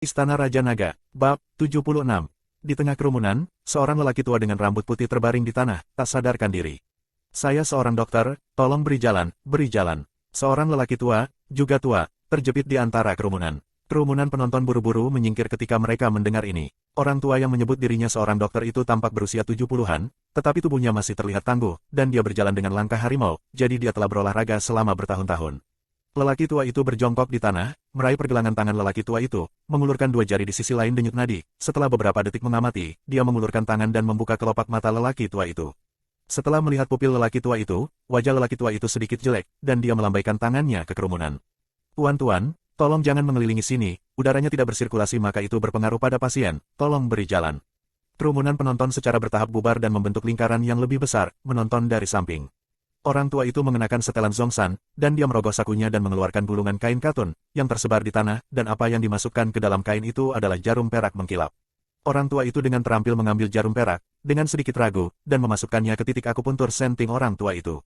Istana Raja Naga, Bab 76. Di tengah kerumunan, seorang lelaki tua dengan rambut putih terbaring di tanah, tak sadarkan diri. Saya seorang dokter, tolong beri jalan, beri jalan. Seorang lelaki tua, juga tua, terjepit di antara kerumunan. Kerumunan penonton buru-buru menyingkir ketika mereka mendengar ini. Orang tua yang menyebut dirinya seorang dokter itu tampak berusia 70-an, tetapi tubuhnya masih terlihat tangguh, dan dia berjalan dengan langkah harimau, jadi dia telah berolahraga selama bertahun-tahun. Lelaki tua itu berjongkok di tanah, meraih pergelangan tangan lelaki tua itu, mengulurkan dua jari di sisi lain denyut nadi. Setelah beberapa detik mengamati, dia mengulurkan tangan dan membuka kelopak mata lelaki tua itu. Setelah melihat pupil lelaki tua itu, wajah lelaki tua itu sedikit jelek, dan dia melambaikan tangannya ke kerumunan. Tuan-tuan, tolong jangan mengelilingi sini, udaranya tidak bersirkulasi maka itu berpengaruh pada pasien, tolong beri jalan. Kerumunan penonton secara bertahap bubar dan membentuk lingkaran yang lebih besar, menonton dari samping. Orang tua itu mengenakan setelan zongsan, dan dia merogoh sakunya dan mengeluarkan gulungan kain katun, yang tersebar di tanah, dan apa yang dimasukkan ke dalam kain itu adalah jarum perak mengkilap. Orang tua itu dengan terampil mengambil jarum perak, dengan sedikit ragu, dan memasukkannya ke titik akupuntur senting orang tua itu.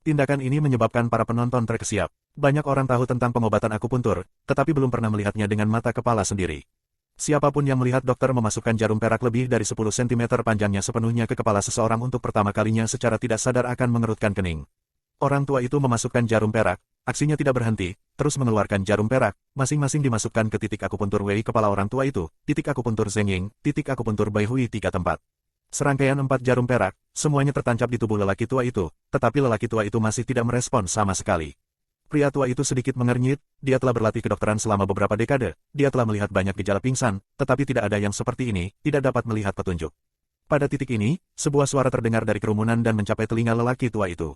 Tindakan ini menyebabkan para penonton terkesiap. Banyak orang tahu tentang pengobatan akupuntur, tetapi belum pernah melihatnya dengan mata kepala sendiri. Siapapun yang melihat dokter memasukkan jarum perak lebih dari 10 cm panjangnya sepenuhnya ke kepala seseorang untuk pertama kalinya secara tidak sadar akan mengerutkan kening. Orang tua itu memasukkan jarum perak, aksinya tidak berhenti, terus mengeluarkan jarum perak, masing-masing dimasukkan ke titik akupuntur Wei kepala orang tua itu, titik akupuntur Zhengying, titik akupuntur Bai Hui 3 tempat. Serangkaian 4 jarum perak, semuanya tertancap di tubuh lelaki tua itu, tetapi lelaki tua itu masih tidak merespon sama sekali. Pria tua itu sedikit mengernyit, dia telah berlatih kedokteran selama beberapa dekade, dia telah melihat banyak gejala pingsan, tetapi tidak ada yang seperti ini, tidak dapat melihat petunjuk. Pada titik ini, sebuah suara terdengar dari kerumunan dan mencapai telinga lelaki tua itu.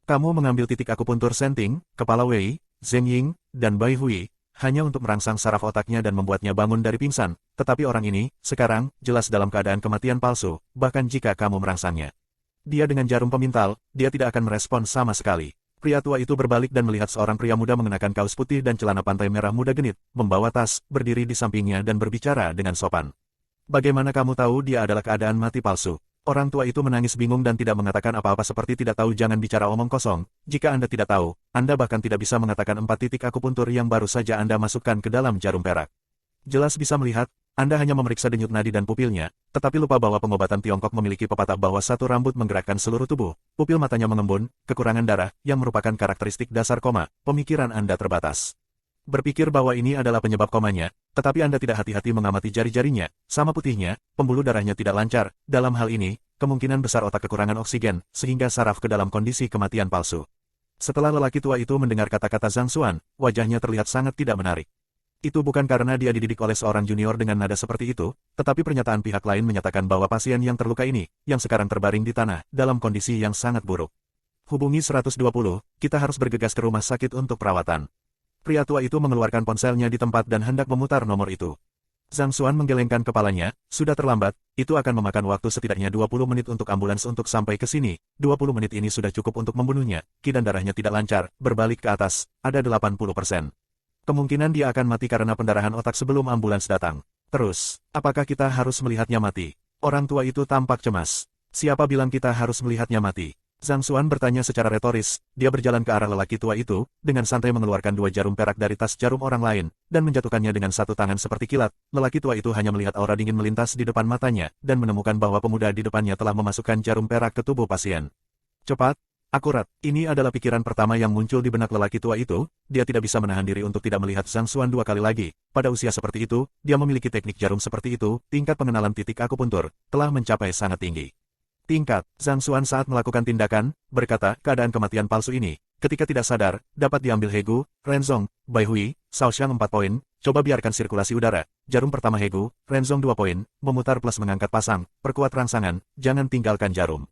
Kamu mengambil titik akupuntur senting, kepala Wei, Zhengying, dan Bai Hui, hanya untuk merangsang saraf otaknya dan membuatnya bangun dari pingsan, tetapi orang ini, sekarang, jelas dalam keadaan kematian palsu, bahkan jika kamu merangsangnya. Dia dengan jarum pemintal, dia tidak akan merespon sama sekali. Pria tua itu berbalik dan melihat seorang pria muda mengenakan kaos putih dan celana pantai merah muda genit, membawa tas, berdiri di sampingnya dan berbicara dengan sopan. Bagaimana kamu tahu dia adalah keadaan mati palsu? Orang tua itu menangis bingung dan tidak mengatakan apa-apa seperti tidak tahu. Jangan bicara omong kosong, jika Anda tidak tahu, Anda bahkan tidak bisa mengatakan 4 titik akupuntur yang baru saja Anda masukkan ke dalam jarum perak. Jelas bisa melihat, Anda hanya memeriksa denyut nadi dan pupilnya, tetapi lupa bahwa pengobatan Tiongkok memiliki pepatah bahwa satu rambut menggerakkan seluruh tubuh, pupil matanya mengembun, kekurangan darah, yang merupakan karakteristik dasar koma, pemikiran Anda terbatas. Berpikir bahwa ini adalah penyebab komanya, tetapi Anda tidak hati-hati mengamati jari-jarinya, sama putihnya, pembuluh darahnya tidak lancar, dalam hal ini, kemungkinan besar otak kekurangan oksigen, sehingga saraf ke dalam kondisi kematian palsu. Setelah lelaki tua itu mendengar kata-kata Zhang Xuan, wajahnya terlihat sangat tidak menarik. Itu bukan karena dia dididik oleh seorang junior dengan nada seperti itu, tetapi pernyataan pihak lain menyatakan bahwa pasien yang terluka ini, yang sekarang terbaring di tanah, dalam kondisi yang sangat buruk. Hubungi 120, kita harus bergegas ke rumah sakit untuk perawatan. Pria tua itu mengeluarkan ponselnya di tempat dan hendak memutar nomor itu. Zhang Xuan menggelengkan kepalanya, sudah terlambat, itu akan memakan waktu setidaknya 20 menit untuk ambulans untuk sampai ke sini, 20 menit ini sudah cukup untuk membunuhnya, dan darahnya tidak lancar, berbalik ke atas, ada 80%. Kemungkinan dia akan mati karena pendarahan otak sebelum ambulans datang. Terus, apakah kita harus melihatnya mati? Orang tua itu tampak cemas. Siapa bilang kita harus melihatnya mati? Zhang Xuan bertanya secara retoris, dia berjalan ke arah lelaki tua itu, dengan santai mengeluarkan 2 jarum perak dari tas jarum orang lain, dan menjatuhkannya dengan satu tangan seperti kilat. Lelaki tua itu hanya melihat aura dingin melintas di depan matanya, dan menemukan bahwa pemuda di depannya telah memasukkan jarum perak ke tubuh pasien. Cepat, akurat, ini adalah pikiran pertama yang muncul di benak lelaki tua itu, dia tidak bisa menahan diri untuk tidak melihat Zhang Xuan 2 kali lagi. Pada usia seperti itu, dia memiliki teknik jarum seperti itu, tingkat pengenalan titik akupuntur, telah mencapai sangat tinggi. Tingkat, Zhang Xuan saat melakukan tindakan, berkata, keadaan kematian palsu ini, ketika tidak sadar, dapat diambil Hegu, Renzong, Bai Hui, Shaoxiang 4 poin, coba biarkan sirkulasi udara, jarum pertama Hegu, Renzong 2 poin, memutar plus mengangkat pasang, perkuat rangsangan, jangan tinggalkan jarum.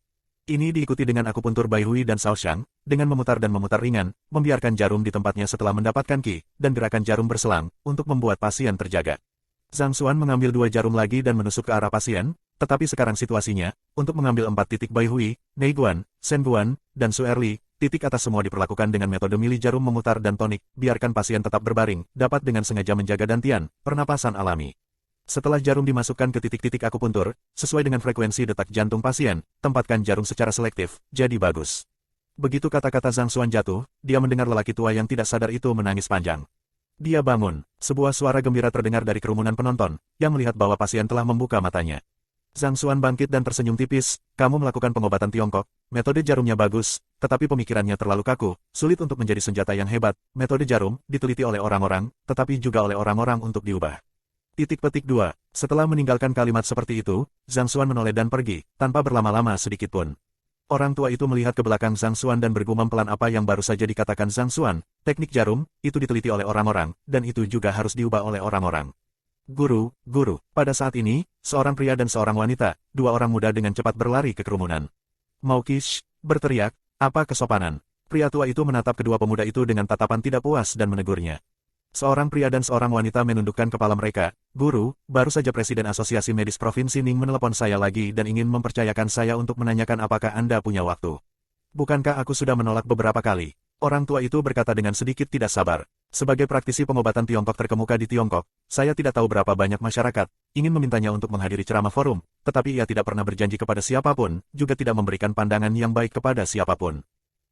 Ini diikuti dengan akupuntur Bai Hui dan Shaoxiang, dengan memutar dan memutar ringan, membiarkan jarum di tempatnya setelah mendapatkan ki, dan gerakan jarum berselang, untuk membuat pasien terjaga. Zhang Xuan mengambil 2 jarum lagi dan menusuk ke arah pasien, tetapi sekarang situasinya, untuk mengambil 4 titik Bai Hui, Neiguan, Shenguan, dan Su Erli, titik atas semua diperlakukan dengan metode mili jarum memutar dan tonik, biarkan pasien tetap berbaring, dapat dengan sengaja menjaga dantian, pernapasan alami. Setelah jarum dimasukkan ke titik-titik akupuntur, sesuai dengan frekuensi detak jantung pasien, tempatkan jarum secara selektif, jadi bagus. Begitu kata-kata Zhang Xuan jatuh, dia mendengar lelaki tua yang tidak sadar itu menangis panjang. Dia bangun. Sebuah suara gembira terdengar dari kerumunan penonton, yang melihat bahwa pasien telah membuka matanya. Zhang Xuan bangkit dan tersenyum tipis, kamu melakukan pengobatan Tiongkok, metode jarumnya bagus, tetapi pemikirannya terlalu kaku, sulit untuk menjadi senjata yang hebat, metode jarum, diteliti oleh orang-orang, tetapi juga oleh orang-orang untuk diubah. Titik petik 2. Setelah meninggalkan kalimat seperti itu, Zhang Xuan menoleh dan pergi, tanpa berlama-lama sedikitpun. Orang tua itu melihat ke belakang Zhang Xuan dan bergumam pelan apa yang baru saja dikatakan Zhang Xuan, teknik jarum, itu diteliti oleh orang-orang, dan itu juga harus diubah oleh orang-orang. Guru, pada saat ini, seorang pria dan seorang wanita, dua orang muda dengan cepat berlari ke kerumunan. Maukish, berteriak, apa kesopanan? Pria tua itu menatap kedua pemuda itu dengan tatapan tidak puas dan menegurnya. Seorang pria dan seorang wanita menundukkan kepala mereka. Guru, baru saja Presiden Asosiasi Medis Provinsi Ning menelepon saya lagi dan ingin mempercayakan saya untuk menanyakan apakah Anda punya waktu. Bukankah aku sudah menolak beberapa kali? Orang tua itu berkata dengan sedikit tidak sabar. Sebagai praktisi pengobatan Tiongkok terkemuka di Tiongkok, saya tidak tahu berapa banyak masyarakat ingin memintanya untuk menghadiri ceramah forum, tetapi ia tidak pernah berjanji kepada siapapun, juga tidak memberikan pandangan yang baik kepada siapapun.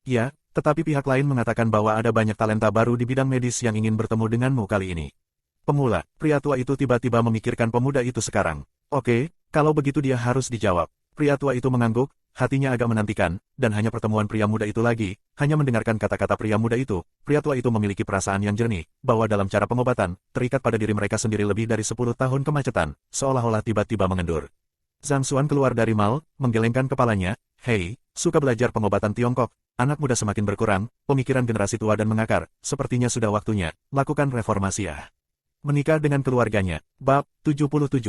Ya, tetapi pihak lain mengatakan bahwa ada banyak talenta baru di bidang medis yang ingin bertemu denganmu kali ini. Pemula, pria tua itu tiba-tiba memikirkan pemuda itu sekarang. Oke, kalau begitu dia harus dijawab. Pria tua itu mengangguk, hatinya agak menantikan, dan hanya pertemuan pria muda itu lagi, hanya mendengarkan kata-kata pria muda itu, pria tua itu memiliki perasaan yang jernih, bahwa dalam cara pengobatan, terikat pada diri mereka sendiri lebih dari 10 tahun kemacetan, seolah-olah tiba-tiba mengendur. Zhang Xuan keluar dari mal, menggelengkan kepalanya, hei, suka belajar pengobatan Tiongkok. Anak muda semakin berkurang, pemikiran generasi tua dan mengakar, sepertinya sudah waktunya, lakukan reformasi ya. Menikah dengan keluarganya, bab 77.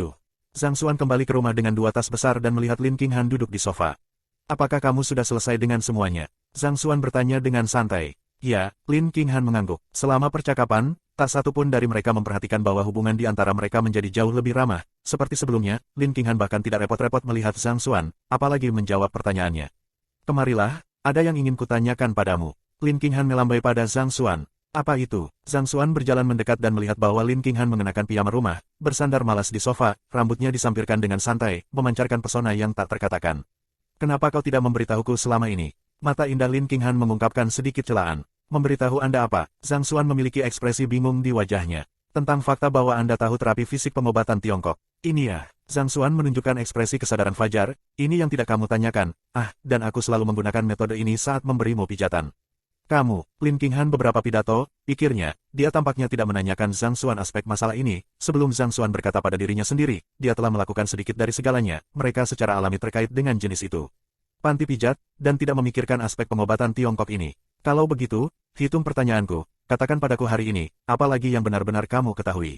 Zhang Xuan kembali ke rumah dengan 2 tas besar dan melihat Lin Qinghan duduk di sofa. Apakah kamu sudah selesai dengan semuanya? Zhang Xuan bertanya dengan santai. Ya, Lin Qinghan mengangguk. Selama percakapan, tak satu pun dari mereka memperhatikan bahwa hubungan di antara mereka menjadi jauh lebih ramah. Seperti sebelumnya, Lin Qinghan bahkan tidak repot-repot melihat Zhang Xuan, apalagi menjawab pertanyaannya. Kemarilah. Ada yang ingin kutanyakan padamu. Lin Qinghan melambai pada Zhang Xuan. Apa itu? Zhang Xuan berjalan mendekat dan melihat bahwa Lin Qinghan mengenakan piyama rumah, bersandar malas di sofa, rambutnya disampirkan dengan santai, memancarkan pesona yang tak terkatakan. Kenapa kau tidak memberitahuku selama ini? Mata indah Lin Qinghan mengungkapkan sedikit celaan. Memberitahu Anda apa? Zhang Xuan memiliki ekspresi bingung di wajahnya. Tentang fakta bahwa Anda tahu terapi fisik pengobatan Tiongkok. Ini ya. Zhang Xuan menunjukkan ekspresi kesadaran fajar, ini yang tidak kamu tanyakan, dan aku selalu menggunakan metode ini saat memberimu pijatan. Kamu, Lin Qinghan beberapa pidato, pikirnya, dia tampaknya tidak menanyakan Zhang Xuan aspek masalah ini, sebelum Zhang Xuan berkata pada dirinya sendiri, dia telah melakukan sedikit dari segalanya, mereka secara alami terkait dengan jenis itu. Panti pijat, dan tidak memikirkan aspek pengobatan Tiongkok ini. Kalau begitu, hitung pertanyaanku, katakan padaku hari ini, apa lagi yang benar-benar kamu ketahui?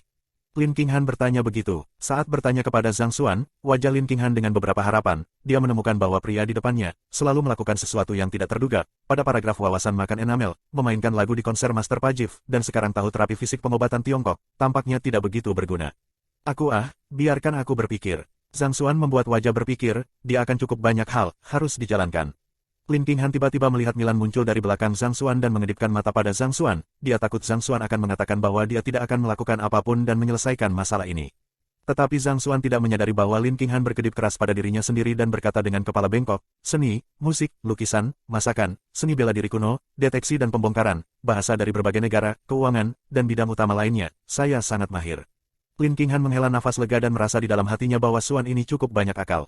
Lin Qinghan bertanya begitu. Saat bertanya kepada Zhang Xuan, wajah Lin Qinghan dengan beberapa harapan, dia menemukan bahwa pria di depannya selalu melakukan sesuatu yang tidak terduga. Pada paragraf wawasan makan enamel, memainkan lagu di konser Master Pajif, dan sekarang tahu terapi fisik pengobatan Tiongkok, tampaknya tidak begitu berguna. Biarkan aku berpikir. Zhang Xuan membuat wajah berpikir, dia akan cukup banyak hal, harus dijalankan. Lin Qinghan tiba-tiba melihat Milan muncul dari belakang Zhang Xuan dan mengedipkan mata pada Zhang Xuan. Dia takut Zhang Xuan akan mengatakan bahwa dia tidak akan melakukan apapun dan menyelesaikan masalah ini. Tetapi Zhang Xuan tidak menyadari bahwa Lin Qinghan berkedip keras pada dirinya sendiri dan berkata dengan kepala bengkok, seni, musik, lukisan, masakan, seni bela diri kuno, deteksi dan pembongkaran, bahasa dari berbagai negara, keuangan, dan bidang utama lainnya, saya sangat mahir. Lin Qinghan menghela nafas lega dan merasa di dalam hatinya bahwa Xuan ini cukup banyak akal.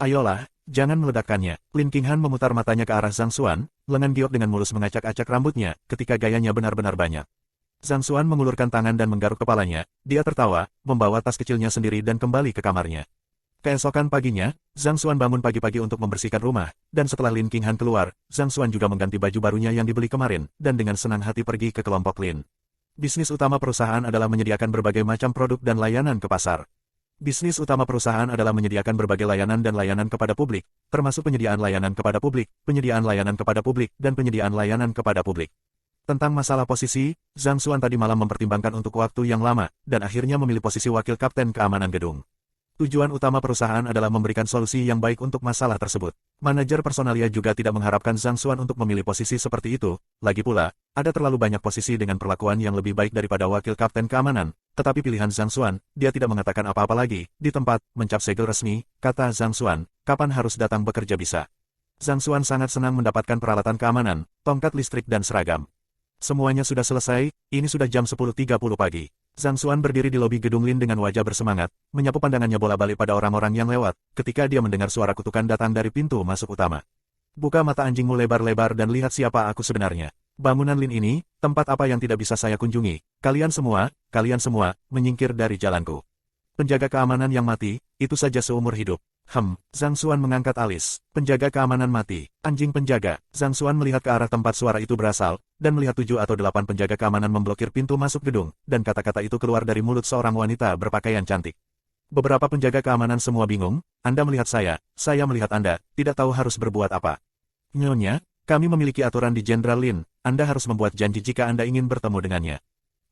Ayolah, jangan meledakkannya. Lin Qinghan memutar matanya ke arah Zhang Xuan, lengan giok dengan mulus mengacak-acak rambutnya, ketika gayanya benar-benar banyak. Zhang Xuan mengulurkan tangan dan menggaruk kepalanya, dia tertawa, membawa tas kecilnya sendiri dan kembali ke kamarnya. Keesokan paginya, Zhang Xuan bangun pagi-pagi untuk membersihkan rumah, dan setelah Lin Qinghan keluar, Zhang Xuan juga mengganti baju barunya yang dibeli kemarin, dan dengan senang hati pergi ke kelompok Lin. Bisnis utama perusahaan adalah menyediakan berbagai macam produk dan layanan ke pasar. Bisnis utama perusahaan adalah menyediakan berbagai layanan dan layanan kepada publik, termasuk penyediaan layanan kepada publik, penyediaan layanan kepada publik, dan penyediaan layanan kepada publik. Tentang masalah posisi, Zhang Xuan tadi malam mempertimbangkan untuk waktu yang lama, dan akhirnya memilih posisi wakil kapten keamanan gedung. Tujuan utama perusahaan adalah memberikan solusi yang baik untuk masalah tersebut. Manajer personalia juga tidak mengharapkan Zhang Xuan untuk memilih posisi seperti itu, lagi pula, ada terlalu banyak posisi dengan perlakuan yang lebih baik daripada wakil kapten keamanan. Tetapi pilihan Zhang Xuan, dia tidak mengatakan apa-apa lagi, di tempat, mencap segel resmi, kata Zhang Xuan, kapan harus datang bekerja bisa. Zhang Xuan sangat senang mendapatkan peralatan keamanan, tongkat listrik dan seragam. Semuanya sudah selesai, ini sudah jam 10.30 pagi. Zhang Xuan berdiri di lobi gedung Lin dengan wajah bersemangat, menyapu pandangannya bola-balik pada orang-orang yang lewat, ketika dia mendengar suara kutukan datang dari pintu masuk utama. Buka mata anjingmu lebar-lebar dan lihat siapa aku sebenarnya. Bangunan Lin ini, tempat apa yang tidak bisa saya kunjungi. Kalian semua, menyingkir dari jalanku. Penjaga keamanan yang mati, itu saja seumur hidup. Zhang Xuan mengangkat alis. Penjaga keamanan mati. Anjing penjaga. Zhang Xuan melihat ke arah tempat suara itu berasal, dan melihat 7 atau 8 penjaga keamanan memblokir pintu masuk gedung, dan kata-kata itu keluar dari mulut seorang wanita berpakaian cantik. Beberapa penjaga keamanan semua bingung, Anda melihat saya melihat Anda, tidak tahu harus berbuat apa. Nyonya, kami memiliki aturan di Jenderal Lin, Anda harus membuat janji jika Anda ingin bertemu dengannya.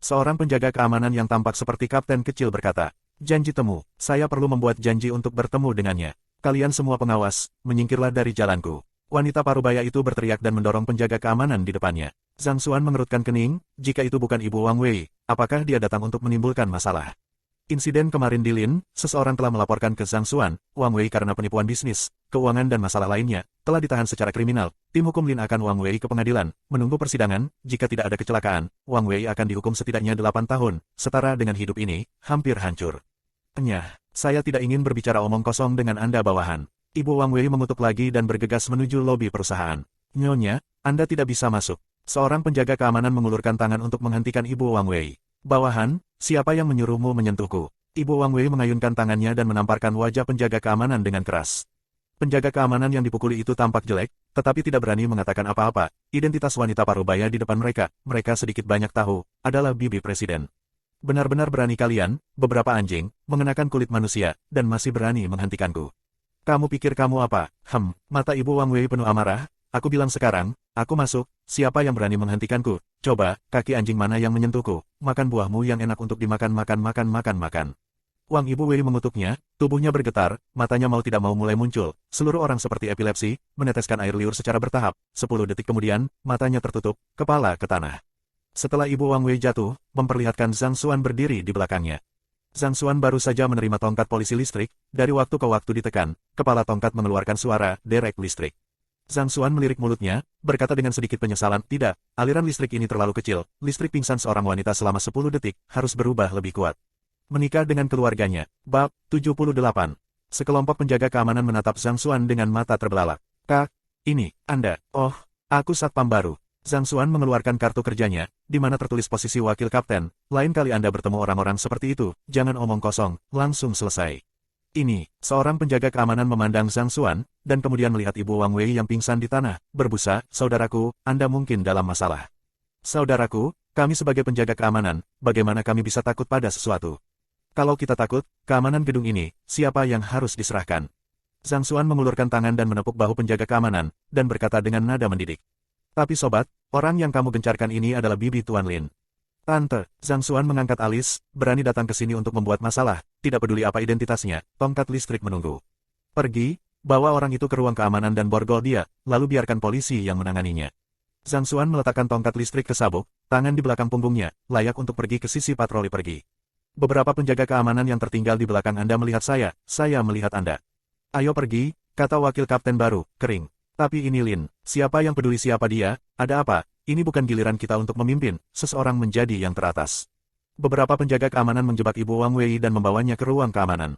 Seorang penjaga keamanan yang tampak seperti kapten kecil berkata, janji temu, saya perlu membuat janji untuk bertemu dengannya. Kalian semua pengawas, menyingkirlah dari jalanku. Wanita parubaya itu berteriak dan mendorong penjaga keamanan di depannya. Zhang Xuan mengerutkan kening, jika itu bukan Ibu Wang Wei, apakah dia datang untuk menimbulkan masalah? Insiden kemarin di Lin, seseorang telah melaporkan ke Zhang Xuan, Wang Wei karena penipuan bisnis, keuangan dan masalah lainnya, telah ditahan secara kriminal. Tim hukum Lin akan Wang Wei ke pengadilan, menunggu persidangan, jika tidak ada kecelakaan, Wang Wei akan dihukum setidaknya 8 tahun, setara dengan hidup ini, hampir hancur. Saya tidak ingin berbicara omong kosong dengan Anda bawahan. Ibu Wang Wei mengutuk lagi dan bergegas menuju lobi perusahaan. Nyonya, Anda tidak bisa masuk. Seorang penjaga keamanan mengulurkan tangan untuk menghentikan Ibu Wang Wei. Bawahan, siapa yang menyuruhmu menyentuhku? Ibu Wang Wei mengayunkan tangannya dan menamparkan wajah penjaga keamanan dengan keras. Penjaga keamanan yang dipukuli itu tampak jelek, tetapi tidak berani mengatakan apa-apa. Identitas wanita parubaya di depan mereka sedikit banyak tahu, adalah bibi presiden. Benar-benar berani kalian, beberapa anjing, mengenakan kulit manusia, dan masih berani menghentikanku. Kamu pikir kamu apa? Mata Ibu Wang Wei penuh amarah. Aku bilang sekarang, aku masuk, siapa yang berani menghentikanku? Coba, kaki anjing mana yang menyentuhku? Makan buahmu yang enak untuk dimakan makan. Wang Ibu Wei mengutuknya, tubuhnya bergetar, matanya mau tidak mau mulai muncul. Seluruh orang seperti epilepsi, meneteskan air liur secara bertahap. 10 detik kemudian, matanya tertutup, kepala ke tanah. Setelah Ibu Wang Wei jatuh, memperlihatkan Zhang Xuan berdiri di belakangnya. Zhang Xuan baru saja menerima tongkat polisi listrik, dari waktu ke waktu ditekan, kepala tongkat mengeluarkan suara, derek listrik. Zhang Xuan melirik mulutnya, berkata dengan sedikit penyesalan, tidak, aliran listrik ini terlalu kecil, listrik pingsan seorang wanita selama 10 detik, harus berubah lebih kuat. Menikah dengan keluarganya. Bab 78. Sekelompok penjaga keamanan menatap Zhang Xuan dengan mata terbelalak. Kak, ini, Anda, aku satpam baru. Zhang Xuan mengeluarkan kartu kerjanya, di mana tertulis posisi wakil kapten. Lain kali Anda bertemu orang-orang seperti itu, jangan omong kosong, langsung selesai. Ini, seorang penjaga keamanan memandang Zhang Xuan, dan kemudian melihat Ibu Wang Wei yang pingsan di tanah, berbusa, saudaraku, Anda mungkin dalam masalah. Saudaraku, kami sebagai penjaga keamanan, bagaimana kami bisa takut pada sesuatu? Kalau kita takut, keamanan gedung ini, siapa yang harus diserahkan? Zhang Xuan mengulurkan tangan dan menepuk bahu penjaga keamanan, dan berkata dengan nada mendidik. Tapi sobat, orang yang kamu gencarkan ini adalah bibi Tuan Lin. Tante, Zhang Xuan mengangkat alis, berani datang ke sini untuk membuat masalah, tidak peduli apa identitasnya, tongkat listrik menunggu. Pergi, bawa orang itu ke ruang keamanan dan borgol dia, lalu biarkan polisi yang menanganinya. Zhang Xuan meletakkan tongkat listrik ke sabuk, tangan di belakang punggungnya, layak untuk pergi ke sisi patroli pergi. Beberapa penjaga keamanan yang tertinggal di belakang Anda melihat saya melihat Anda. Ayo pergi, kata wakil kapten baru, kering. Tapi ini Lin, siapa yang peduli siapa dia, ada apa, ini bukan giliran kita untuk memimpin, seseorang menjadi yang teratas. Beberapa penjaga keamanan menjebak Ibu Wang Wei dan membawanya ke ruang keamanan.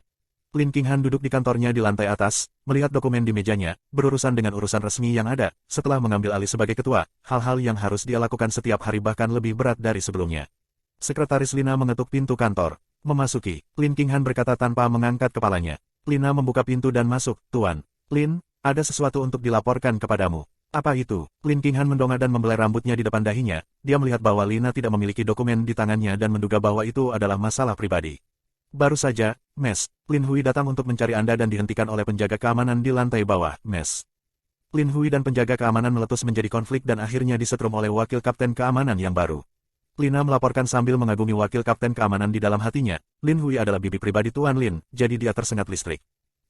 Lin Qinghan duduk di kantornya di lantai atas, melihat dokumen di mejanya, berurusan dengan urusan resmi yang ada, setelah mengambil alih sebagai ketua, hal-hal yang harus dia lakukan setiap hari bahkan lebih berat dari sebelumnya. Sekretaris Lina mengetuk pintu kantor. Memasuki, Lin Qinghan berkata tanpa mengangkat kepalanya. Lina membuka pintu dan masuk, Tuan. Lin, ada sesuatu untuk dilaporkan kepadamu. Apa itu? Lin Qinghan mendongak dan membelai rambutnya di depan dahinya. Dia melihat bahwa Lina tidak memiliki dokumen di tangannya dan menduga bahwa itu adalah masalah pribadi. Baru saja, Mes, Lin Hui datang untuk mencari Anda dan dihentikan oleh penjaga keamanan di lantai bawah, Mes. Lin Hui dan penjaga keamanan meletus menjadi konflik dan akhirnya disetrum oleh wakil kapten keamanan yang baru. Lina melaporkan sambil mengagumi wakil kapten keamanan di dalam hatinya. Lin Hui adalah bibi pribadi Tuan Lin, jadi dia tersengat listrik.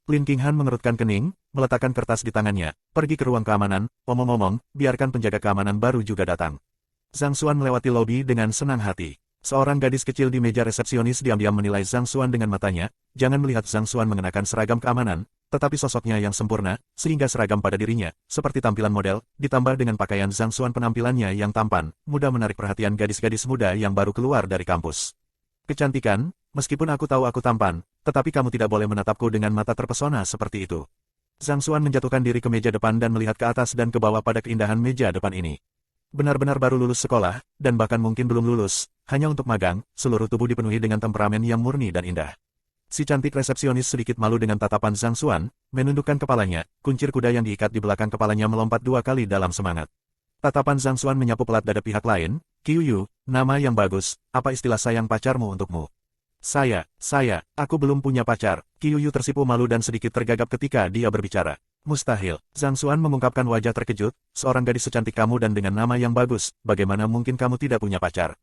Lin Qinghan mengerutkan kening, meletakkan kertas di tangannya, pergi ke ruang keamanan, omong-omong, biarkan penjaga keamanan baru juga datang. Zhang Xuan melewati lobi dengan senang hati. Seorang gadis kecil di meja resepsionis diam-diam menilai Zhang Xuan dengan matanya, jangan melihat Zhang Xuan mengenakan seragam keamanan, tetapi sosoknya yang sempurna, sehingga seragam pada dirinya, seperti tampilan model, ditambah dengan pakaian Zhang Xuan penampilannya yang tampan, mudah menarik perhatian gadis-gadis muda yang baru keluar dari kampus. Kecantikan, meskipun aku tahu aku tampan, tetapi kamu tidak boleh menatapku dengan mata terpesona seperti itu. Zhang Xuan menjatuhkan diri ke meja depan dan melihat ke atas dan ke bawah pada keindahan meja depan ini. Benar-benar baru lulus sekolah, dan bahkan mungkin belum lulus, hanya untuk magang, seluruh tubuh dipenuhi dengan temperamen yang murni dan indah. Si cantik resepsionis sedikit malu dengan tatapan Zhang Xuan, menundukkan kepalanya, kuncir kuda yang diikat di belakang kepalanya melompat 2 kali dalam semangat. Tatapan Zhang Xuan menyapu pelat dada pihak lain, Qiuyu, nama yang bagus, apa istilah sayang pacarmu untukmu? Saya, aku belum punya pacar. Qiuyu tersipu malu dan sedikit tergagap ketika dia berbicara. Mustahil. Zhang Xuan mengungkapkan wajah terkejut, seorang gadis secantik kamu dan dengan nama yang bagus, bagaimana mungkin kamu tidak punya pacar?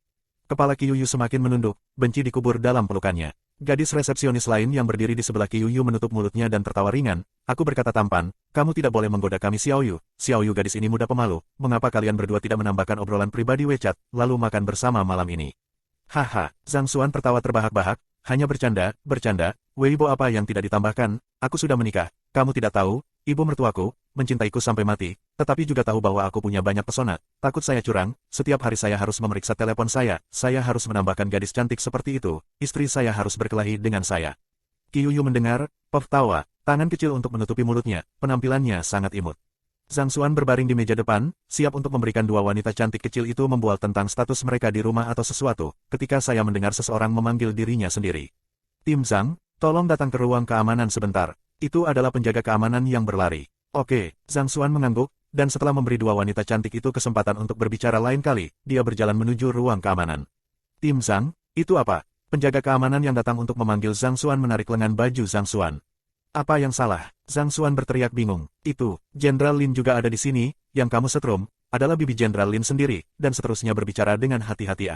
Kepala Qiuyu semakin menunduk, benci dikubur dalam pelukannya. Gadis resepsionis lain yang berdiri di sebelah Qiuyu menutup mulutnya dan tertawa ringan. Aku berkata tampan, kamu tidak boleh menggoda kami Xiaoyu. Xiaoyu gadis ini muda pemalu, mengapa kalian berdua tidak menambahkan obrolan pribadi WeChat, lalu makan bersama malam ini? Haha, Zhang Xuan tertawa terbahak-bahak, hanya bercanda, Weibo apa yang tidak ditambahkan, aku sudah menikah, kamu tidak tahu, ibu mertuaku, mencintaiku sampai mati, tetapi juga tahu bahwa aku punya banyak pesona, takut saya curang, setiap hari saya harus memeriksa telepon saya harus menambahkan gadis cantik seperti itu, istri saya harus berkelahi dengan saya. Qiuyu mendengar, Pov tawa, tangan kecil untuk menutupi mulutnya, penampilannya sangat imut. Zhang Xuan berbaring di meja depan, siap untuk memberikan 2 wanita cantik kecil itu membual tentang status mereka di rumah atau sesuatu, ketika saya mendengar seseorang memanggil dirinya sendiri. Tim Zhang, tolong datang ke ruang keamanan sebentar. Itu adalah penjaga keamanan yang berlari. Oke, Zhang Xuan mengangguk, dan setelah memberi 2 wanita cantik itu kesempatan untuk berbicara lain kali, dia berjalan menuju ruang keamanan. Tim Zhang, itu apa? Penjaga keamanan yang datang untuk memanggil Zhang Xuan menarik lengan baju Zhang Xuan. Apa yang salah? Zhang Xuan berteriak bingung. Itu, Jenderal Lin juga ada di sini, yang kamu setrum, adalah bibi Jenderal Lin sendiri, dan seterusnya berbicara dengan hati-hati.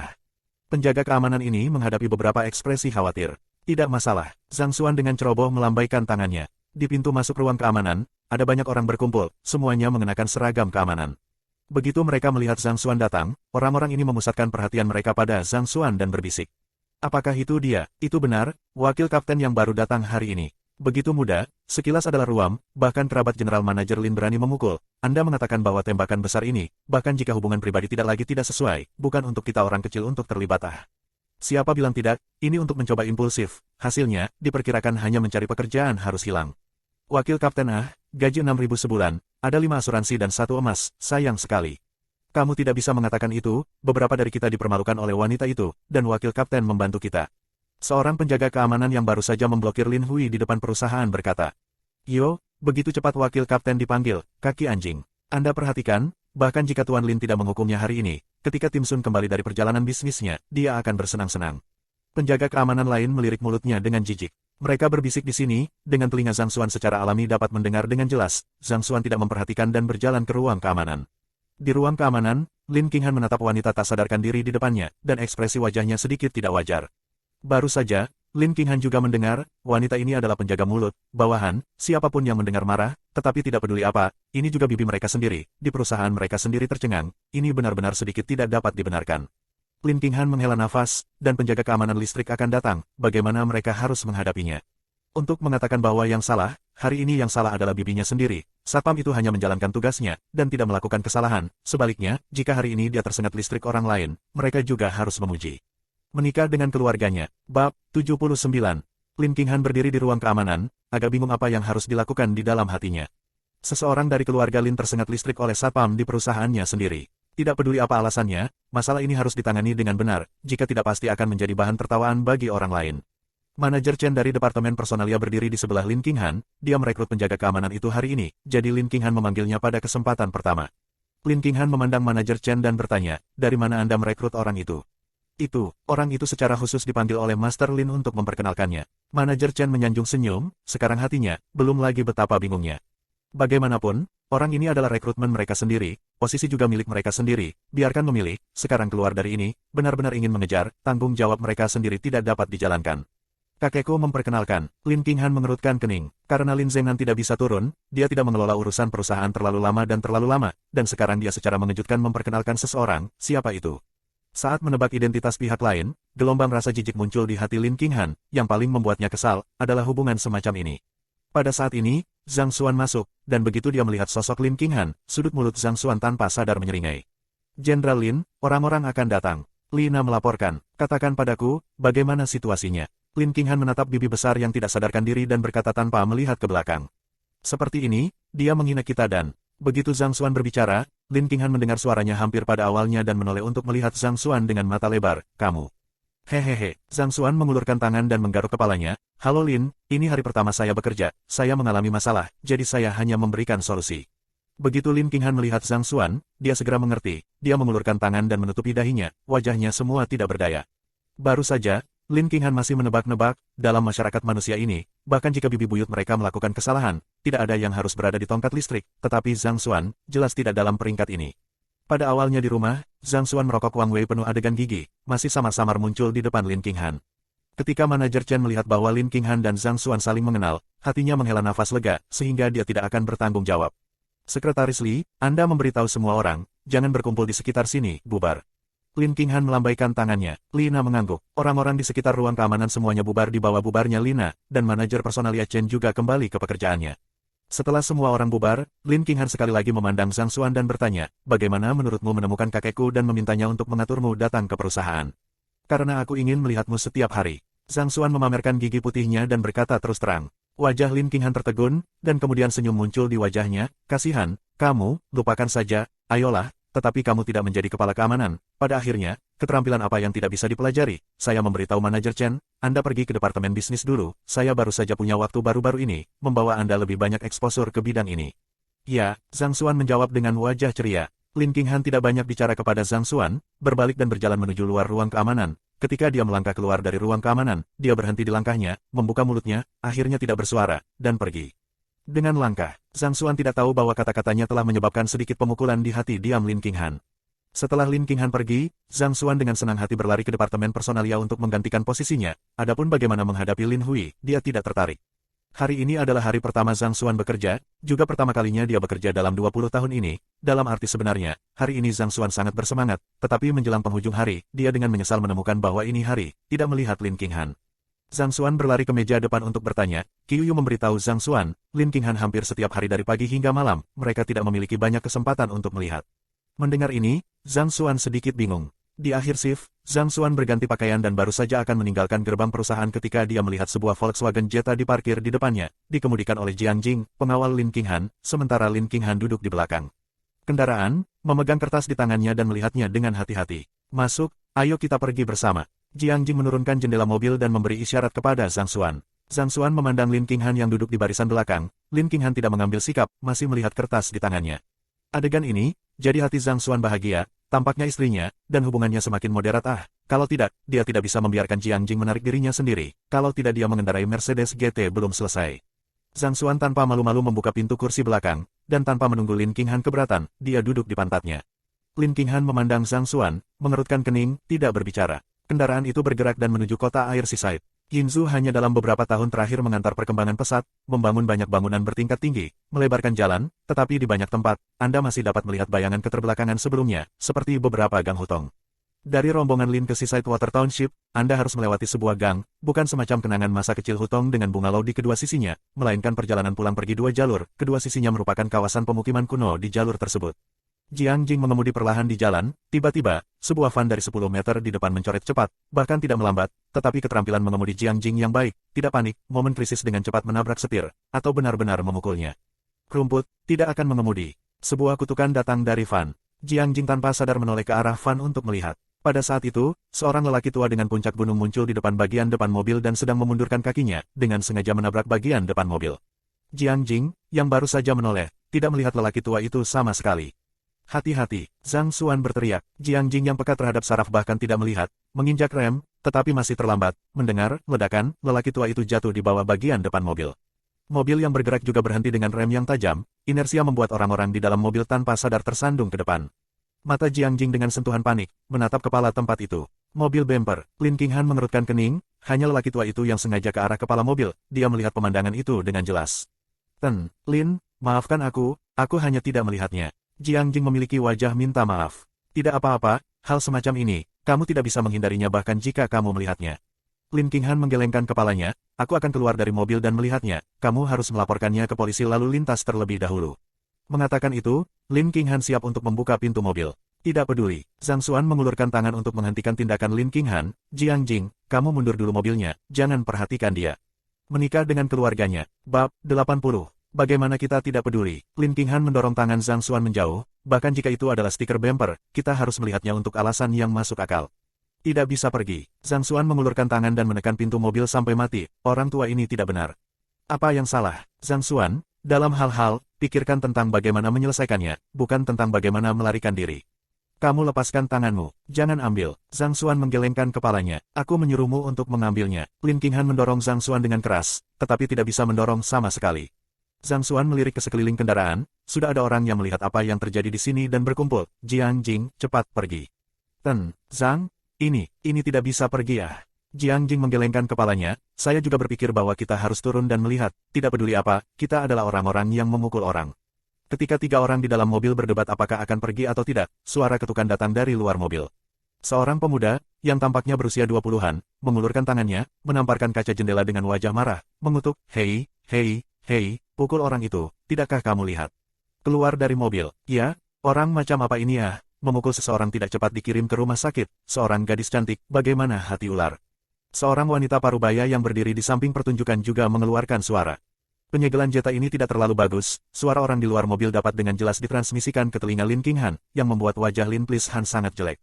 Penjaga keamanan ini menghadapi beberapa ekspresi khawatir. Tidak masalah, Zhang Xuan dengan ceroboh melambaikan tangannya. Di pintu masuk ruang keamanan, ada banyak orang berkumpul, semuanya mengenakan seragam keamanan. Begitu mereka melihat Zhang Xuan datang, orang-orang ini memusatkan perhatian mereka pada Zhang Xuan dan berbisik. Apakah itu dia? Itu benar, wakil kapten yang baru datang hari ini. Begitu muda, sekilas adalah ruam, bahkan kerabat General Manager Lin berani memukul. Anda mengatakan bahwa tembakan besar ini, bahkan jika hubungan pribadi tidak sesuai, bukan untuk kita orang kecil untuk terlibat. Siapa bilang tidak, ini untuk mencoba impulsif, hasilnya, diperkirakan hanya mencari pekerjaan harus hilang. Wakil Kapten gaji 6.000 sebulan, ada 5 asuransi dan 1 emas, sayang sekali. Kamu tidak bisa mengatakan itu, beberapa dari kita dipermalukan oleh wanita itu, dan Wakil Kapten membantu kita. Seorang penjaga keamanan yang baru saja memblokir Lin Hui di depan perusahaan berkata. Yo, begitu cepat Wakil Kapten dipanggil, kaki anjing. Anda perhatikan, bahkan jika Tuan Lin tidak menghukumnya hari ini, ketika Tim Sun kembali dari perjalanan bisnisnya, dia akan bersenang-senang. Penjaga keamanan lain melirik mulutnya dengan jijik. Mereka berbisik di sini, dengan telinga Zhang Xuan secara alami dapat mendengar dengan jelas, Zhang Xuan tidak memperhatikan dan berjalan ke ruang keamanan. Di ruang keamanan, Lin Qinghan menatap wanita tak sadarkan diri di depannya, dan ekspresi wajahnya sedikit tidak wajar. Baru saja, Lin Qinghan juga mendengar, wanita ini adalah penjaga mulut, bawahan, siapapun yang mendengar marah, tetapi tidak peduli apa, ini juga bibi mereka sendiri, di perusahaan mereka sendiri tercengang, ini benar-benar sedikit tidak dapat dibenarkan. Lin Qinghan menghela nafas, dan penjaga keamanan listrik akan datang, bagaimana mereka harus menghadapinya. Untuk mengatakan bahwa yang salah, hari ini yang salah adalah bibinya sendiri, satpam itu hanya menjalankan tugasnya, dan tidak melakukan kesalahan, sebaliknya, jika hari ini dia tersengat listrik orang lain, mereka juga harus memuji. Menikah dengan keluarganya. Bab 79. Lin Qinghan berdiri di ruang keamanan, agak bingung apa yang harus dilakukan di dalam hatinya. Seseorang dari keluarga Lin tersengat listrik oleh satpam di perusahaannya sendiri. Tidak peduli apa alasannya, masalah ini harus ditangani dengan benar, jika tidak pasti akan menjadi bahan tertawaan bagi orang lain. Manajer Chen dari Departemen Personalia berdiri di sebelah Lin Qinghan, dia merekrut penjaga keamanan itu hari ini, jadi Lin Qinghan memanggilnya pada kesempatan pertama. Lin Qinghan memandang manajer Chen dan bertanya, dari mana Anda merekrut orang itu? Orang itu secara khusus dipanggil oleh Master Lin untuk memperkenalkannya. Manajer Chen menyanjung senyum, sekarang hatinya, belum lagi betapa bingungnya. Bagaimanapun, orang ini adalah rekrutmen mereka sendiri, posisi juga milik mereka sendiri, biarkan memilih, sekarang keluar dari ini, benar-benar ingin mengejar, tanggung jawab mereka sendiri tidak dapat dijalankan. Kakekku memperkenalkan, Lin Qinghan mengerutkan kening, karena Lin Zhengnan tidak bisa turun, dia tidak mengelola urusan perusahaan terlalu lama, dan sekarang dia secara mengejutkan memperkenalkan seseorang, siapa itu? Saat menebak identitas pihak lain, gelombang rasa jijik muncul di hati Lin Qinghan, yang paling membuatnya kesal, adalah hubungan semacam ini. Pada saat ini, Zhang Xuan masuk, dan begitu dia melihat sosok Lin Qinghan, sudut mulut Zhang Xuan tanpa sadar menyeringai. Jenderal Lin, orang-orang akan datang. Lina melaporkan, katakan padaku, bagaimana situasinya. Lin Qinghan menatap bibi besar yang tidak sadarkan diri dan berkata tanpa melihat ke belakang. Seperti ini, dia menghina kita dan... Begitu Zhang Xuan berbicara, Lin Qinghan mendengar suaranya hampir pada awalnya dan menoleh untuk melihat Zhang Xuan dengan mata lebar, kamu. Hehehe, Zhang Xuan mengulurkan tangan dan menggaruk kepalanya, halo Lin, ini hari pertama saya bekerja, saya mengalami masalah, jadi saya hanya memberikan solusi. Begitu Lin Qinghan melihat Zhang Xuan, dia segera mengerti, dia mengulurkan tangan dan menutupi dahinya, wajahnya semua tidak berdaya. Baru saja, Lin Qinghan masih menebak-nebak, dalam masyarakat manusia ini, bahkan jika bibi buyut mereka melakukan kesalahan, tidak ada yang harus berada di tongkat listrik, tetapi Zhang Xuan, jelas tidak dalam peringkat ini. Pada awalnya di rumah, Zhang Xuan merokok Wang Wei penuh adegan gigi, masih samar-samar muncul di depan Lin Qinghan. Ketika manajer Chen melihat bahwa Lin Qinghan dan Zhang Xuan saling mengenal, hatinya menghela nafas lega, sehingga dia tidak akan bertanggung jawab. Sekretaris Li, Anda memberitahu semua orang, jangan berkumpul di sekitar sini, bubar. Lin Qinghan melambaikan tangannya, Lina mengangguk, orang-orang di sekitar ruang keamanan semuanya bubar di bawah bubarnya Lina, dan manajer personalia Chen juga kembali ke pekerjaannya. Setelah semua orang bubar, Lin Qinghan sekali lagi memandang Zhang Xuan dan bertanya, bagaimana menurutmu menemukan kakekku dan memintanya untuk mengaturmu datang ke perusahaan? Karena aku ingin melihatmu setiap hari. Zhang Xuan memamerkan gigi putihnya dan berkata terus terang. Wajah Lin Qinghan tertegun, dan kemudian senyum muncul di wajahnya, kasihan, kamu, lupakan saja, ayolah, tetapi kamu tidak menjadi kepala keamanan. Pada akhirnya, keterampilan apa yang tidak bisa dipelajari? Saya memberitahu manajer Chen, Anda pergi ke departemen bisnis dulu, saya baru saja punya waktu baru-baru ini, membawa Anda lebih banyak eksposur ke bidang ini. Ya, Zhang Xuan menjawab dengan wajah ceria. Lin Qinghan tidak banyak bicara kepada Zhang Xuan, berbalik dan berjalan menuju luar ruang keamanan. Ketika dia melangkah keluar dari ruang keamanan, dia berhenti di langkahnya, membuka mulutnya, akhirnya tidak bersuara, dan pergi. Dengan langkah, Zhang Xuan tidak tahu bahwa kata-katanya telah menyebabkan sedikit pemukulan di hati diam Lin Qinghan. Setelah Lin Qinghan pergi, Zhang Xuan dengan senang hati berlari ke departemen personalia untuk menggantikan posisinya, adapun bagaimana menghadapi Lin Hui, dia tidak tertarik. Hari ini adalah hari pertama Zhang Xuan bekerja, juga pertama kalinya dia bekerja dalam 20 tahun ini, dalam arti sebenarnya, hari ini Zhang Xuan sangat bersemangat, tetapi menjelang penghujung hari, dia dengan menyesal menemukan bahwa ini hari, tidak melihat Lin Qinghan. Zhang Xuan berlari ke meja depan untuk bertanya, Qiyu memberitahu Zhang Xuan, Lin Qinghan hampir setiap hari dari pagi hingga malam, mereka tidak memiliki banyak kesempatan untuk melihat. Mendengar ini, Zhang Xuan sedikit bingung. Di akhir shift, Zhang Xuan berganti pakaian dan baru saja akan meninggalkan gerbang perusahaan ketika dia melihat sebuah Volkswagen Jetta diparkir di depannya, dikemudikan oleh Jiang Jing, pengawal Lin Qinghan, sementara Lin Qinghan duduk di belakang kendaraan, memegang kertas di tangannya dan melihatnya dengan hati-hati. Masuk, ayo kita pergi bersama. Jiang Jing menurunkan jendela mobil dan memberi isyarat kepada Zhang Xuan. Zhang Xuan memandang Lin Qinghan yang duduk di barisan belakang. Lin Qinghan tidak mengambil sikap, masih melihat kertas di tangannya. Adegan ini, jadi hati Zhang Xuan bahagia, tampaknya istrinya, dan hubungannya semakin moderat. Kalau tidak, dia tidak bisa membiarkan Jiang Jing menarik dirinya sendiri, kalau tidak dia mengendarai Mercedes GT belum selesai. Zhang Xuan tanpa malu-malu membuka pintu kursi belakang, dan tanpa menunggu Lin Qinghan keberatan, dia duduk di pantatnya. Lin Qinghan memandang Zhang Xuan, mengerutkan kening, tidak berbicara. Kendaraan itu bergerak dan menuju kota air Seaside. Yinzu hanya dalam beberapa tahun terakhir mengantar perkembangan pesat, membangun banyak bangunan bertingkat tinggi, melebarkan jalan, tetapi di banyak tempat, Anda masih dapat melihat bayangan keterbelakangan sebelumnya, seperti beberapa gang hutong. Dari rombongan Lin ke Seaside Water Township, Anda harus melewati sebuah gang, bukan semacam kenangan masa kecil hutong dengan bungalow di kedua sisinya, melainkan perjalanan pulang pergi dua jalur, kedua sisinya merupakan kawasan pemukiman kuno di jalur tersebut. Jiang Jing mengemudi perlahan di jalan, tiba-tiba, sebuah van dari 10 meter di depan mencoret cepat, bahkan tidak melambat, tetapi keterampilan mengemudi Jiang Jing yang baik, tidak panik, momen krisis dengan cepat menabrak setir, atau benar-benar memukulnya. Rumput, tidak akan mengemudi. Sebuah kutukan datang dari van. Jiang Jing tanpa sadar menoleh ke arah van untuk melihat. Pada saat itu, seorang lelaki tua dengan puncak gunung muncul di depan bagian depan mobil dan sedang memundurkan kakinya, dengan sengaja menabrak bagian depan mobil. Jiang Jing, yang baru saja menoleh, tidak melihat lelaki tua itu sama sekali. Hati-hati, Zhang Xuan berteriak. Jiang Jing yang peka terhadap saraf bahkan tidak melihat, menginjak rem, tetapi masih terlambat. Mendengar ledakan, lelaki tua itu jatuh di bawah bagian depan mobil. Mobil yang bergerak juga berhenti dengan rem yang tajam, inersia membuat orang-orang di dalam mobil tanpa sadar tersandung ke depan. Mata Jiang Jing dengan sentuhan panik, menatap kepala tempat itu. Mobil bumper, Lin Qinghan mengerutkan kening, hanya lelaki tua itu yang sengaja ke arah kepala mobil, dia melihat pemandangan itu dengan jelas. Lin, maafkan aku hanya tidak melihatnya. Jiang Jing memiliki wajah minta maaf. Tidak apa-apa, hal semacam ini, kamu tidak bisa menghindarinya bahkan jika kamu melihatnya. Lin Qinghan menggelengkan kepalanya, aku akan keluar dari mobil dan melihatnya, kamu harus melaporkannya ke polisi lalu lintas terlebih dahulu. Mengatakan itu, Lin Qinghan siap untuk membuka pintu mobil. Tidak peduli, Zhang Xuan mengulurkan tangan untuk menghentikan tindakan Lin Qinghan, Jiang Jing, kamu mundur dulu mobilnya, jangan perhatikan dia. Menikah dengan keluarganya, bab 80. Bagaimana kita tidak peduli, Lin Qinghan mendorong tangan Zhang Xuan menjauh, bahkan jika itu adalah stiker bumper, kita harus melihatnya untuk alasan yang masuk akal. Tidak bisa pergi. Zhang Xuan mengulurkan tangan dan menekan pintu mobil sampai mati. Orang tua ini tidak benar. Apa yang salah? Zhang Xuan, dalam hal-hal, pikirkan tentang bagaimana menyelesaikannya, bukan tentang bagaimana melarikan diri. Kamu lepaskan tanganmu. Jangan ambil. Zhang Xuan menggelengkan kepalanya. Aku menyuruhmu untuk mengambilnya. Lin Qinghan mendorong Zhang Xuan dengan keras, tetapi tidak bisa mendorong sama sekali. Zhang Xuan melirik ke sekeliling kendaraan. Sudah ada orang yang melihat apa yang terjadi di sini dan berkumpul. Jiang Jing, cepat pergi. Zhang. Ini tidak bisa pergi ya. Jiang Jing menggelengkan kepalanya, saya juga berpikir bahwa kita harus turun dan melihat, tidak peduli apa, kita adalah orang-orang yang memukul orang. Ketika 3 orang di dalam mobil berdebat apakah akan pergi atau tidak, suara ketukan datang dari luar mobil. Seorang pemuda, yang tampaknya berusia 20-an, mengulurkan tangannya, menamparkan kaca jendela dengan wajah marah, mengutuk, hei, pukul orang itu, tidakkah kamu lihat? Keluar dari mobil, ya, orang macam apa ini ya? Memukul seseorang tidak cepat dikirim ke rumah sakit, seorang gadis cantik, bagaimana hati ular. Seorang wanita parubaya yang berdiri di samping pertunjukan juga mengeluarkan suara. Penyegelan jeta ini tidak terlalu bagus, suara orang di luar mobil dapat dengan jelas ditransmisikan ke telinga Lin Qinghan, yang membuat wajah Lin Qinghan sangat jelek.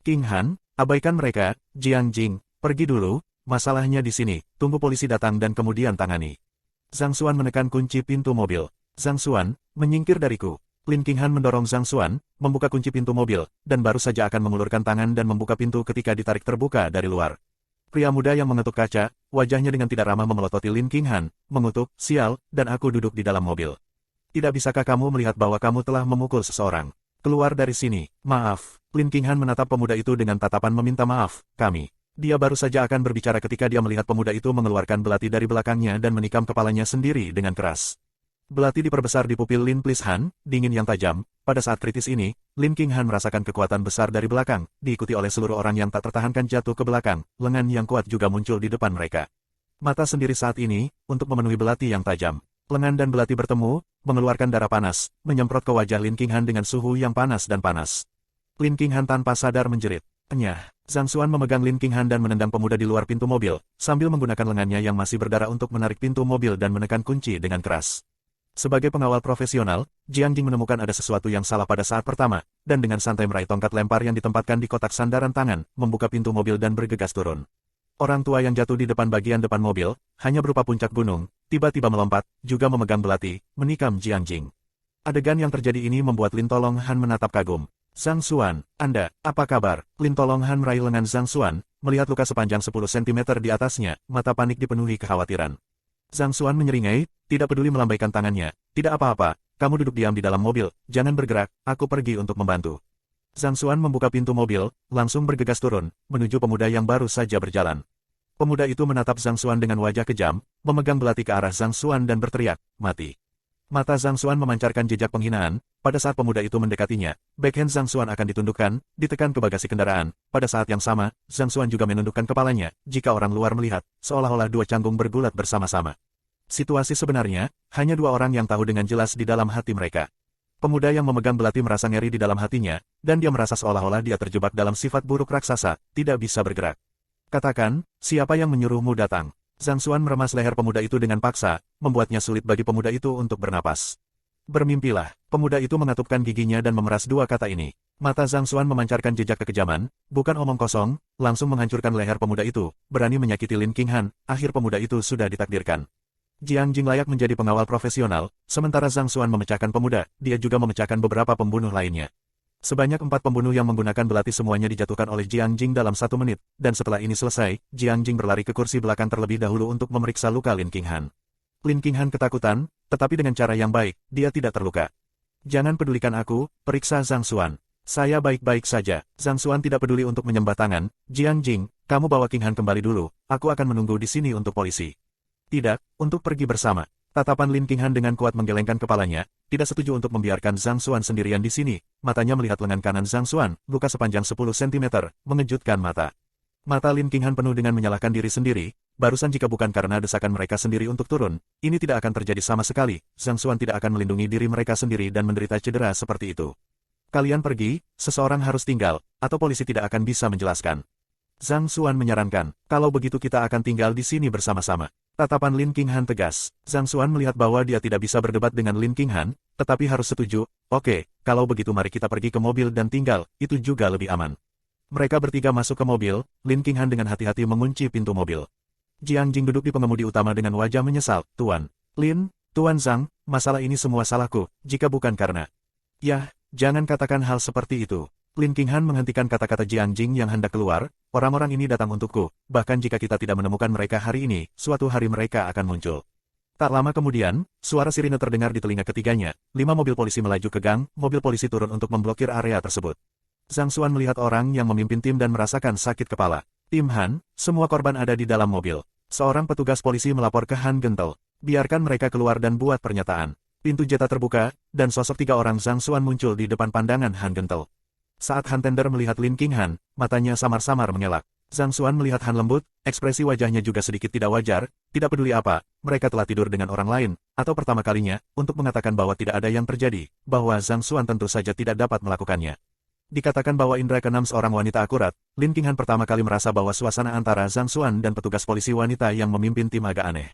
Qinghan, abaikan mereka, Jiang Jing, pergi dulu, masalahnya di sini, tunggu polisi datang dan kemudian tangani. Zhang Xuan menekan kunci pintu mobil. Zhang Xuan, menyingkir dariku. Lin Qinghan mendorong Zhang Xuan, membuka kunci pintu mobil, dan baru saja akan mengulurkan tangan dan membuka pintu ketika ditarik terbuka dari luar. Pria muda yang mengetuk kaca, wajahnya dengan tidak ramah memelototi Lin Qinghan, mengutuk, sial, dan aku duduk di dalam mobil. Tidak bisakah kamu melihat bahwa kamu telah memukul seseorang? Keluar dari sini, maaf. Lin Qinghan menatap pemuda itu dengan tatapan meminta maaf, kami. Dia baru saja akan berbicara ketika dia melihat pemuda itu mengeluarkan belati dari belakangnya dan menikam kepalanya sendiri dengan keras. Belati diperbesar di pupil Lin Qinghan, dingin yang tajam. Pada saat kritis ini, Lin Qinghan merasakan kekuatan besar dari belakang, diikuti oleh seluruh orang yang tak tertahankan jatuh ke belakang, lengan yang kuat juga muncul di depan mereka. Mata sendiri saat ini, untuk memenuhi belati yang tajam. Lengan dan belati bertemu, mengeluarkan darah panas, menyemprot ke wajah Lin Qinghan dengan suhu yang panas dan panas. Lin Qinghan tanpa sadar menjerit. Enyah. Zhang Xuan memegang Lin Qinghan dan menendang pemuda di luar pintu mobil, sambil menggunakan lengannya yang masih berdarah untuk menarik pintu mobil dan menekan kunci dengan keras. Sebagai pengawal profesional, Jiang Jing menemukan ada sesuatu yang salah pada saat pertama, dan dengan santai meraih tongkat lempar yang ditempatkan di kotak sandaran tangan, membuka pintu mobil dan bergegas turun. Orang tua yang jatuh di depan bagian depan mobil, hanya berupa puncak gunung, tiba-tiba melompat, juga memegang belati, menikam Jiang Jing. Adegan yang terjadi ini membuat Lin Tolong Han menatap kagum. Zhang Xuan, Anda, apa kabar? Lin Tolong Han meraih lengan Zhang Xuan, melihat luka sepanjang 10 cm di atasnya, mata panik dipenuhi kekhawatiran. Zhang Xuan menyeringai, tidak peduli melambaikan tangannya. Tidak apa-apa, kamu duduk diam di dalam mobil, jangan bergerak, aku pergi untuk membantu. Zhang Xuan membuka pintu mobil, langsung bergegas turun, menuju pemuda yang baru saja berjalan. Pemuda itu menatap Zhang Xuan dengan wajah kejam, memegang belati ke arah Zhang Xuan dan berteriak, mati. Mata Zhang Xuan memancarkan jejak penghinaan, pada saat pemuda itu mendekatinya, backhand Zhang Xuan akan ditundukkan, ditekan ke bagasi kendaraan. Pada saat yang sama, Zhang Xuan juga menundukkan kepalanya, jika orang luar melihat, seolah-olah 2 canggung bergulat bersama-sama. Situasi sebenarnya, hanya 2 orang yang tahu dengan jelas di dalam hati mereka. Pemuda yang memegang belati merasa ngeri di dalam hatinya, dan dia merasa seolah-olah dia terjebak dalam sifat buruk raksasa, tidak bisa bergerak. Katakan, siapa yang menyuruhmu datang? Zhang Xuan meremas leher pemuda itu dengan paksa, membuatnya sulit bagi pemuda itu untuk bernapas. Bermimpilah, pemuda itu mengatupkan giginya dan memeras 2 kata ini. Mata Zhang Xuan memancarkan jejak kekejaman, bukan omong kosong, langsung menghancurkan leher pemuda itu, berani menyakiti Lin Qinghan, akhir pemuda itu sudah ditakdirkan. Jiang Jing layak menjadi pengawal profesional, sementara Zhang Xuan memecahkan pemuda, dia juga memecahkan beberapa pembunuh lainnya. Sebanyak 4 pembunuh yang menggunakan belati semuanya dijatuhkan oleh Jiang Jing dalam 1 menit, dan setelah ini selesai, Jiang Jing berlari ke kursi belakang terlebih dahulu untuk memeriksa luka Lin Qinghan. Lin Qinghan ketakutan, tetapi dengan cara yang baik, dia tidak terluka. Jangan pedulikan aku, periksa Zhang Xuan. Saya baik-baik saja. Zhang Xuan tidak peduli untuk menyembah tangan. Jiang Jing, kamu bawa Qinghan kembali dulu, aku akan menunggu di sini untuk polisi. Tidak, untuk pergi bersama. Tatapan Lin Qinghan dengan kuat menggelengkan kepalanya, tidak setuju untuk membiarkan Zhang Xuan sendirian di sini. Matanya melihat lengan kanan Zhang Xuan, luka sepanjang 10 cm, mengejutkan mata. Mata Lin Qinghan penuh dengan menyalahkan diri sendiri, barusan jika bukan karena desakan mereka sendiri untuk turun, ini tidak akan terjadi sama sekali, Zhang Xuan tidak akan melindungi diri mereka sendiri dan menderita cedera seperti itu. Kalian pergi, seseorang harus tinggal, atau polisi tidak akan bisa menjelaskan. Zhang Xuan menyarankan, kalau begitu kita akan tinggal di sini bersama-sama. Tatapan Lin Qinghan tegas. Zhang Xuan melihat bahwa dia tidak bisa berdebat dengan Lin Qinghan, tetapi harus setuju, oke, kalau begitu mari kita pergi ke mobil dan tinggal, itu juga lebih aman. Mereka bertiga masuk ke mobil, Lin Qinghan dengan hati-hati mengunci pintu mobil. Jiang Jing duduk di pengemudi utama dengan wajah menyesal, Tuan. Lin, Tuan Zhang, masalah ini semua salahku, jika bukan karena. Yah, jangan katakan hal seperti itu. Lin Qinghan menghentikan kata-kata Jiang Jing yang hendak keluar, orang-orang ini datang untukku, bahkan jika kita tidak menemukan mereka hari ini, suatu hari mereka akan muncul. Tak lama kemudian, suara sirine terdengar di telinga ketiganya, 5 mobil polisi melaju ke gang, mobil polisi turun untuk memblokir area tersebut. Zhang Xuan melihat orang yang memimpin tim dan merasakan sakit kepala. Tim Han, semua korban ada di dalam mobil. Seorang petugas polisi melapor ke Han Gentle. Biarkan mereka keluar dan buat pernyataan. Pintu jeta terbuka, dan sosok 3 orang Zhang Xuan muncul di depan pandangan Han Gentle. Saat Han Tender melihat Lin Qinghan, matanya samar-samar mengelak. Zhang Xuan melihat Han lembut, ekspresi wajahnya juga sedikit tidak wajar, tidak peduli apa, mereka telah tidur dengan orang lain, atau pertama kalinya, untuk mengatakan bahwa tidak ada yang terjadi, bahwa Zhang Xuan tentu saja tidak dapat melakukannya. Dikatakan bahwa indera keenam seorang wanita akurat, Lin Qinghan pertama kali merasa bahwa suasana antara Zhang Xuan dan petugas polisi wanita yang memimpin tim agak aneh.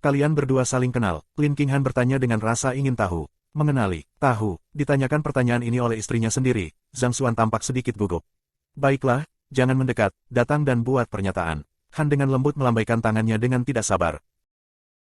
Kalian berdua saling kenal, Lin Qinghan bertanya dengan rasa ingin tahu. Mengenali, tahu, ditanyakan pertanyaan ini oleh istrinya sendiri, Zhang Xuan tampak sedikit gugup. Baiklah, jangan mendekat, datang dan buat pernyataan. Han dengan lembut melambaikan tangannya dengan tidak sabar.